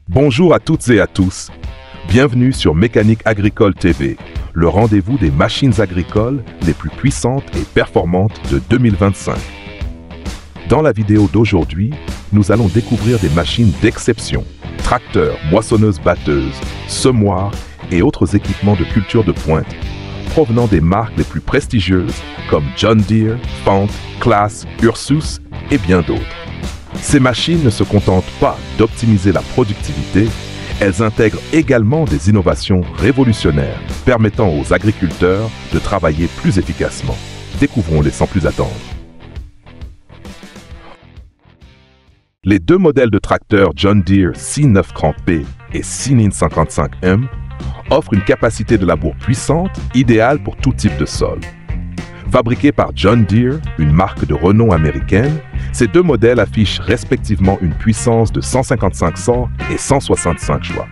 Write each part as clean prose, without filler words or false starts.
Bonjour à toutes et à tous. Bienvenue sur Mécanique Agricole TV, le rendez-vous des machines agricoles les plus puissantes et performantes de 2025. Dans la vidéo d'aujourd'hui, nous allons découvrir des machines d'exception, tracteurs, moissonneuses-batteuses, semoirs et autres équipements de culture de pointe, provenant des marques les plus prestigieuses comme John Deere, Fendt, Claas, Ursus et bien d'autres. Ces machines ne se contentent pas d'optimiser la productivité, elles intègrent également des innovations révolutionnaires permettant aux agriculteurs de travailler plus efficacement. Découvrons-les sans plus attendre. Les deux modèles de tracteurs John Deere C930P et C955M offrent une capacité de labour puissante, idéale pour tout type de sol. Fabriqués par John Deere, une marque de renom américaine, ces deux modèles affichent respectivement une puissance de 155 sorts et 165 choix.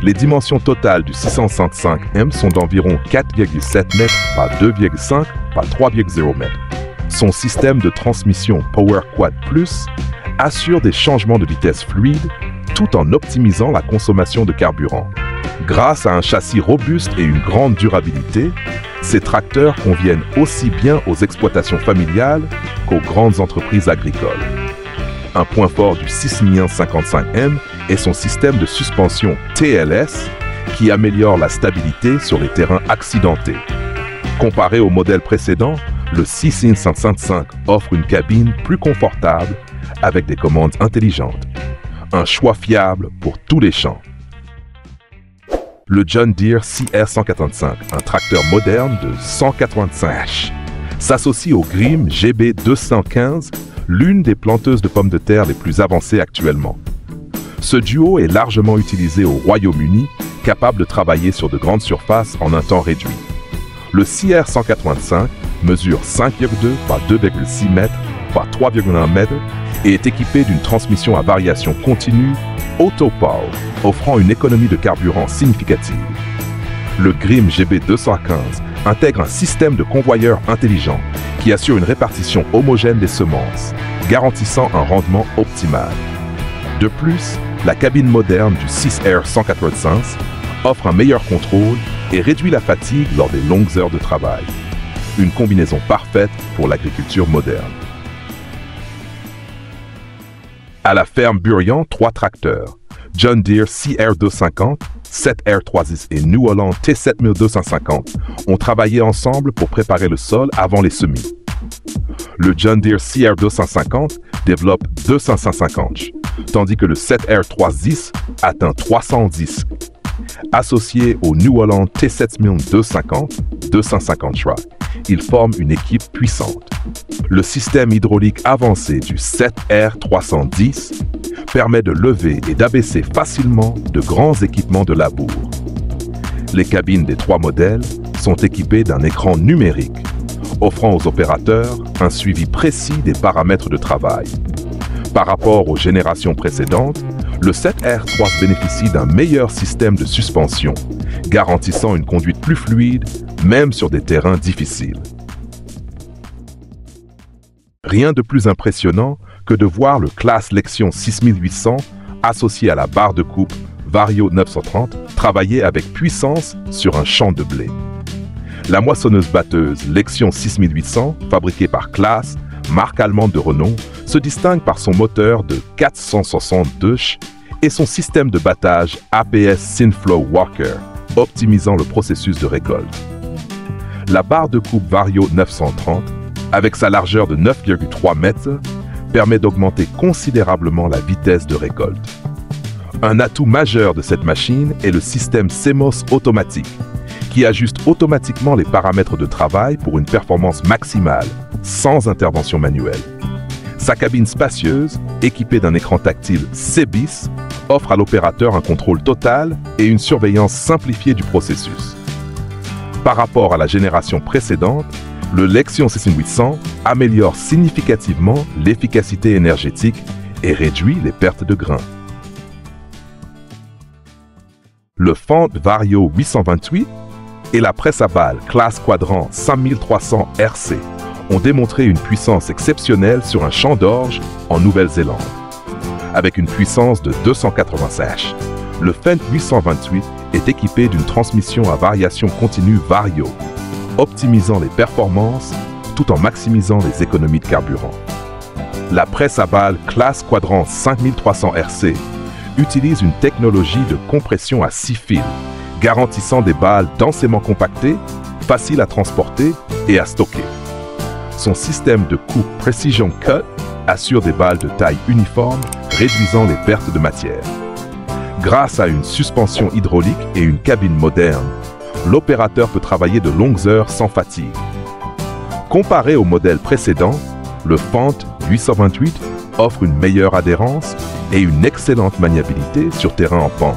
Les dimensions totales du 665M sont d'environ 4,7 mètres par 2,5 par 3,0 mètres. Son système de transmission Power Quad Plus assure des changements de vitesse fluides tout en optimisant la consommation de carburant. Grâce à un châssis robuste et une grande durabilité, ces tracteurs conviennent aussi bien aux exploitations familiales qu'aux grandes entreprises agricoles. Un point fort du 6955M est son système de suspension TLS qui améliore la stabilité sur les terrains accidentés. Comparé au modèle précédent, le C955 offre une cabine plus confortable avec des commandes intelligentes. Un choix fiable pour tous les champs. Le John Deere CR185, un tracteur moderne de 185 H, s'associe au Grimm GB215, l'une des planteuses de pommes de terre les plus avancées actuellement. Ce duo est largement utilisé au Royaume-Uni, capable de travailler sur de grandes surfaces en un temps réduit. Le CR185 mesure 5,2 par 2,6 mètres par 3,1 mètres et est équipé d'une transmission à variation continue Autopower, offrant une économie de carburant significative. Le Grimm GB215 intègre un système de convoyeur intelligent qui assure une répartition homogène des semences, garantissant un rendement optimal. De plus, la cabine moderne du 6R185 offre un meilleur contrôle et réduit la fatigue lors des longues heures de travail. Une combinaison parfaite pour l'agriculture moderne. À la ferme Burian, 3 tracteurs, John Deere CR250, 7R310 et New Holland T7250 ont travaillé ensemble pour préparer le sol avant les semis. Le John Deere CR250 développe 250, tandis que le 7R310 atteint 310. Associé au New Holland T7250, 250 choix, ils forment une équipe puissante. Le système hydraulique avancé du 7R310 permet de lever et d'abaisser facilement de grands équipements de labour. Les cabines des 3 modèles sont équipées d'un écran numérique, offrant aux opérateurs un suivi précis des paramètres de travail. Par rapport aux générations précédentes, le 7R3 bénéficie d'un meilleur système de suspension, garantissant une conduite plus fluide, même sur des terrains difficiles. Rien de plus impressionnant que de voir le Claas Lexion 6800 associé à la barre de coupe Vario 930 travailler avec puissance sur un champ de blé. La moissonneuse-batteuse Lexion 6800, fabriquée par Claas, marque allemande de renom, se distingue par son moteur de 462 ch et son système de battage APS Synflow Walker, optimisant le processus de récolte. La barre de coupe Vario 930, avec sa largeur de 9,3 mètres, permet d'augmenter considérablement la vitesse de récolte. Un atout majeur de cette machine est le système CMOS automatique, qui ajuste automatiquement les paramètres de travail pour une performance maximale, sans intervention manuelle. Sa cabine spacieuse, équipée d'un écran tactile CBIS, offre à l'opérateur un contrôle total et une surveillance simplifiée du processus. Par rapport à la génération précédente, le Lexion 6800 améliore significativement l'efficacité énergétique et réduit les pertes de grains. Le Fendt Vario 828 et la presse à balles Claas Quadrant 5300 RC ont démontré une puissance exceptionnelle sur un champ d'orge en Nouvelle-Zélande. Avec une puissance de 280 H, le Fendt 828 est équipé d'une transmission à variation continue Vario, optimisant les performances tout en maximisant les économies de carburant. La presse à balles classe Quadrant 5300 RC utilise une technologie de compression à 6 fils, garantissant des balles densément compactées, faciles à transporter et à stocker. Son système de coupe Precision Cut assure des balles de taille uniforme, réduisant les pertes de matière. Grâce à une suspension hydraulique et une cabine moderne, l'opérateur peut travailler de longues heures sans fatigue. Comparé au modèle précédent, le Fendt 828 offre une meilleure adhérence et une excellente maniabilité sur terrain en pente.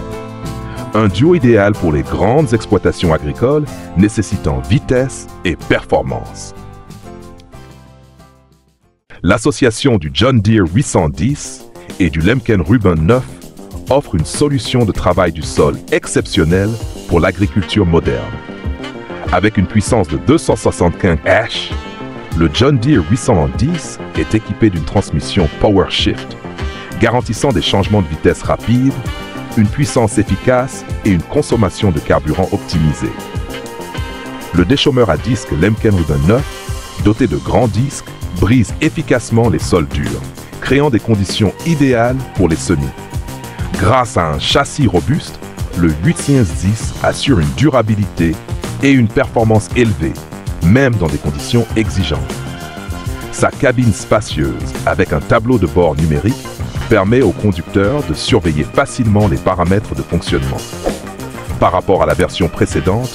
Un duo idéal pour les grandes exploitations agricoles nécessitant vitesse et performance. L'association du John Deere 810 et du Lemken Ruben 9 offre une solution de travail du sol exceptionnelle pour l'agriculture moderne. Avec une puissance de 275 H, le John Deere 810 est équipé d'une transmission PowerShift, garantissant des changements de vitesse rapides, une puissance efficace et une consommation de carburant optimisée. Le déchômeur à disque Lemken Ruben 9, doté de grands disques, brise efficacement les sols durs, créant des conditions idéales pour les semis. Grâce à un châssis robuste, le 810 assure une durabilité et une performance élevée, même dans des conditions exigeantes. Sa cabine spacieuse, avec un tableau de bord numérique, permet au conducteur de surveiller facilement les paramètres de fonctionnement. Par rapport à la version précédente,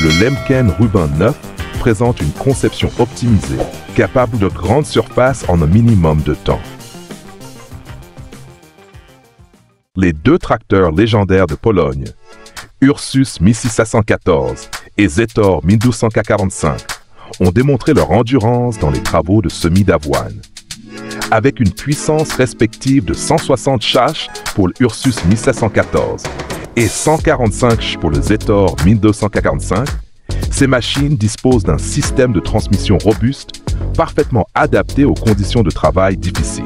le Lemken Ruben 9 présente une conception optimisée, capable de grandes surfaces en un minimum de temps. Les deux tracteurs légendaires de Pologne, Ursus 1614 et Zetor 1245, ont démontré leur endurance dans les travaux de semis d'avoine. Avec une puissance respective de 160 châches pour le Ursus 1714 et 145 pour le Zetor 1245, ces machines disposent d'un système de transmission robuste, parfaitement adapté aux conditions de travail difficiles.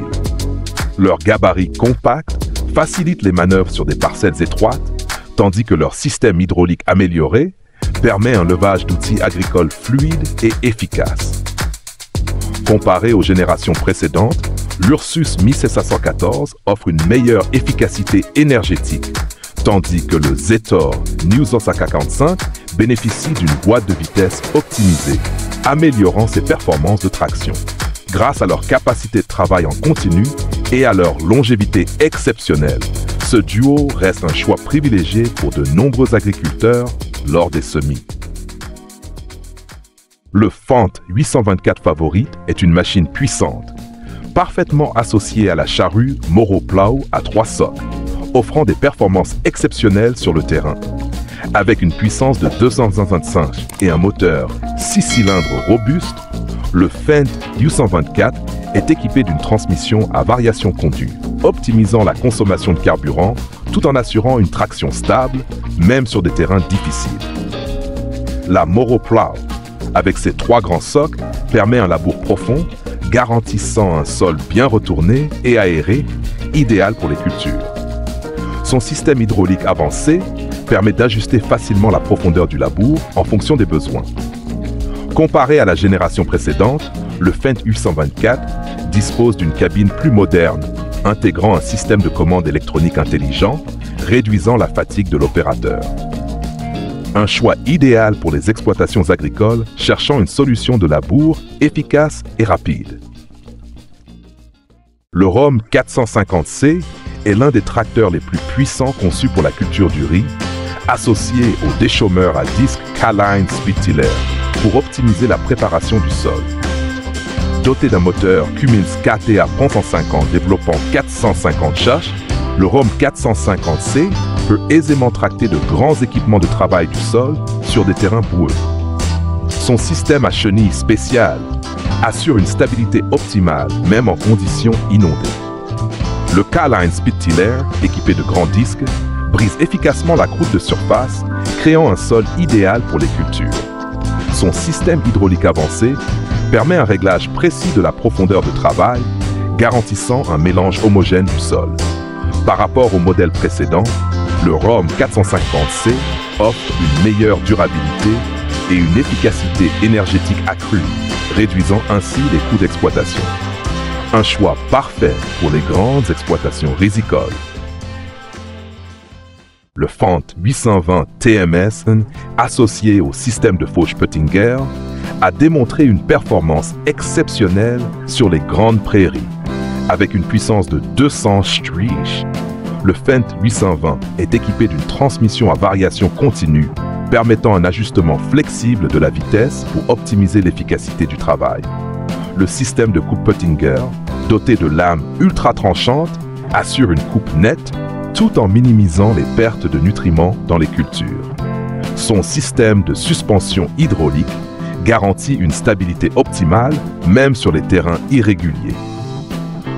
Leur gabarit compact facilite les manœuvres sur des parcelles étroites, tandis que leur système hydraulique amélioré permet un levage d'outils agricoles fluide et efficace. Comparé aux générations précédentes, l'Ursus 1714 offre une meilleure efficacité énergétique, tandis que le Zetor 1245 bénéficie d'une boîte de vitesse optimisée, améliorant ses performances de traction. Grâce à leur capacité de travail en continu et à leur longévité exceptionnelle, ce duo reste un choix privilégié pour de nombreux agriculteurs lors des semis. Le Fendt 824 Favorite est une machine puissante, parfaitement associée à la charrue Moroplow à 3 socles, offrant des performances exceptionnelles sur le terrain. Avec une puissance de 225 et un moteur 6 cylindres robuste, le Fendt 824 est équipé d'une transmission à variation continue, optimisant la consommation de carburant tout en assurant une traction stable, même sur des terrains difficiles. La Moroplow, avec ses 3 grands socles, permet un labour profond, garantissant un sol bien retourné et aéré, idéal pour les cultures. Son système hydraulique avancé permet d'ajuster facilement la profondeur du labour en fonction des besoins. Comparé à la génération précédente, le Fendt 824 dispose d'une cabine plus moderne, intégrant un système de commande électronique intelligent, réduisant la fatigue de l'opérateur. Un choix idéal pour les exploitations agricoles cherchant une solution de labour efficace et rapide. Le Rom 450C est l'un des tracteurs les plus puissants conçus pour la culture du riz, associé au déchômeur à disque K-Line Speed Tiller pour optimiser la préparation du sol. Doté d'un moteur Cummins KTA 350 développant 450 châches, le Rom 450C peut aisément tracter de grands équipements de travail du sol sur des terrains boueux. Son système à chenilles spéciales assure une stabilité optimale même en conditions inondées. Le K-Line Speed Tiller, équipé de grands disques, brise efficacement la croûte de surface, créant un sol idéal pour les cultures. Son système hydraulique avancé permet un réglage précis de la profondeur de travail, garantissant un mélange homogène du sol. Par rapport au modèle précédent, le ROM 450C offre une meilleure durabilité et une efficacité énergétique accrue, réduisant ainsi les coûts d'exploitation. Un choix parfait pour les grandes exploitations rizicoles. Le Fendt 820 TMS, associé au système de fauche Peutinger, a démontré une performance exceptionnelle sur les grandes prairies. Avec une puissance de 200 striches, le Fendt 820 est équipé d'une transmission à variation continue, permettant un ajustement flexible de la vitesse pour optimiser l'efficacité du travail. Le système de coupe Peutinger, doté de lames ultra tranchantes, assure une coupe nette tout en minimisant les pertes de nutriments dans les cultures. Son système de suspension hydraulique garantit une stabilité optimale même sur les terrains irréguliers.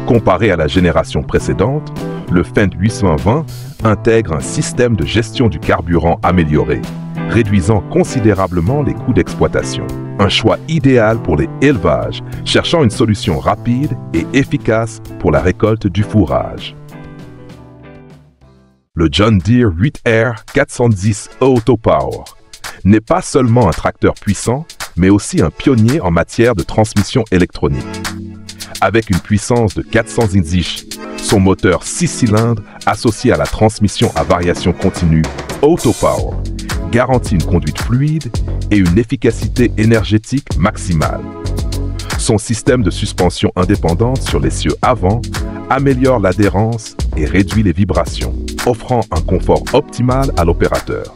Comparé à la génération précédente, le Fendt 820 intègre un système de gestion du carburant amélioré, réduisant considérablement les coûts d'exploitation. Un choix idéal pour les élevages cherchant une solution rapide et efficace pour la récolte du fourrage. Le John Deere 8R 410 Autopower n'est pas seulement un tracteur puissant, mais aussi un pionnier en matière de transmission électronique. Avec une puissance de 400 inch, son moteur 6 cylindres associé à la transmission à variation continue Autopower garantit une conduite fluide et une efficacité énergétique maximale. Son système de suspension indépendante sur l'essieu avant améliore l'adhérence et réduit les vibrations, offrant un confort optimal à l'opérateur.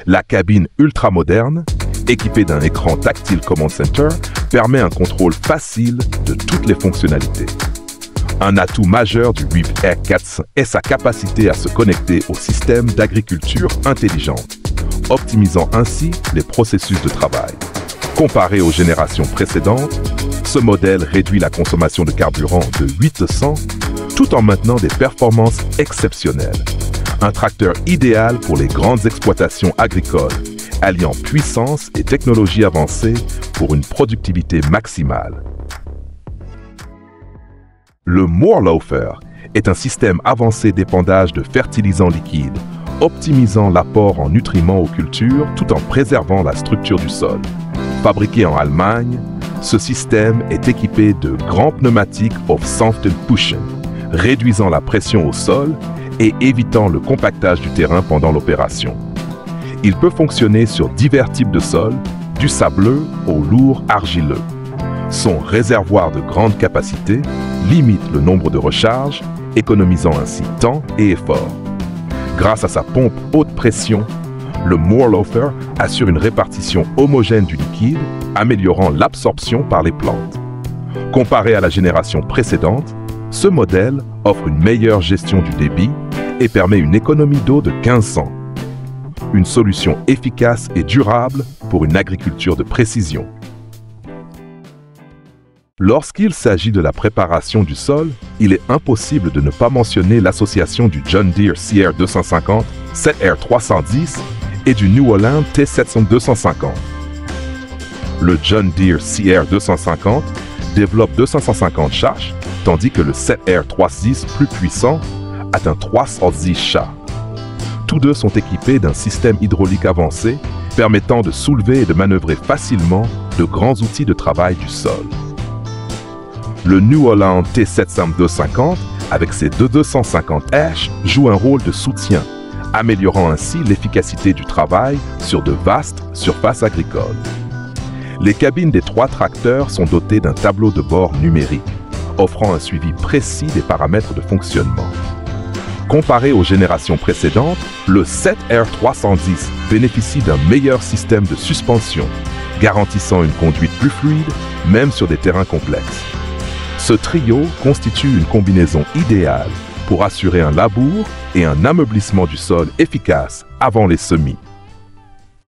La cabine ultramoderne, équipée d'un écran tactile Command Center, permet un contrôle facile de toutes les fonctionnalités. Un atout majeur du 8R4 est sa capacité à se connecter au système d'agriculture intelligente, optimisant ainsi les processus de travail. Comparé aux générations précédentes, ce modèle réduit la consommation de carburant de 800 tout en maintenant des performances exceptionnelles. Un tracteur idéal pour les grandes exploitations agricoles, alliant puissance et technologie avancée pour une productivité maximale. Le Moorloafer est un système avancé d'épandage de fertilisants liquides, optimisant l'apport en nutriments aux cultures tout en préservant la structure du sol. Fabriqué en Allemagne, ce système est équipé de grands pneumatiques of Sanften Pushen, réduisant la pression au sol et évitant le compactage du terrain pendant l'opération. Il peut fonctionner sur divers types de sols, du sableux au lourd argileux. Son réservoir de grande capacité limite le nombre de recharges, économisant ainsi temps et effort. Grâce à sa pompe haute pression, le Moorloafer assure une répartition homogène du liquide, améliorant l'absorption par les plantes. Comparé à la génération précédente, ce modèle offre une meilleure gestion du débit et permet une économie d'eau de 1500. Une solution efficace et durable pour une agriculture de précision. Lorsqu'il s'agit de la préparation du sol, il est impossible de ne pas mentionner l'association du John Deere CR250, 7R310 et du New Holland T700-250. Le John Deere CR250 développe 250 charges, tandis que le 7R310 plus puissant atteint 310 chars. Tous deux sont équipés d'un système hydraulique avancé permettant de soulever et de manœuvrer facilement de grands outils de travail du sol. Le New Holland T700-250, avec ses 250H, joue un rôle de soutien, améliorant ainsi l'efficacité du travail sur de vastes surfaces agricoles. Les cabines des trois tracteurs sont dotées d'un tableau de bord numérique, offrant un suivi précis des paramètres de fonctionnement. Comparé aux générations précédentes, le 7R310 bénéficie d'un meilleur système de suspension, garantissant une conduite plus fluide, même sur des terrains complexes. Ce trio constitue une combinaison idéale pour assurer un labour et un ameublissement du sol efficace avant les semis.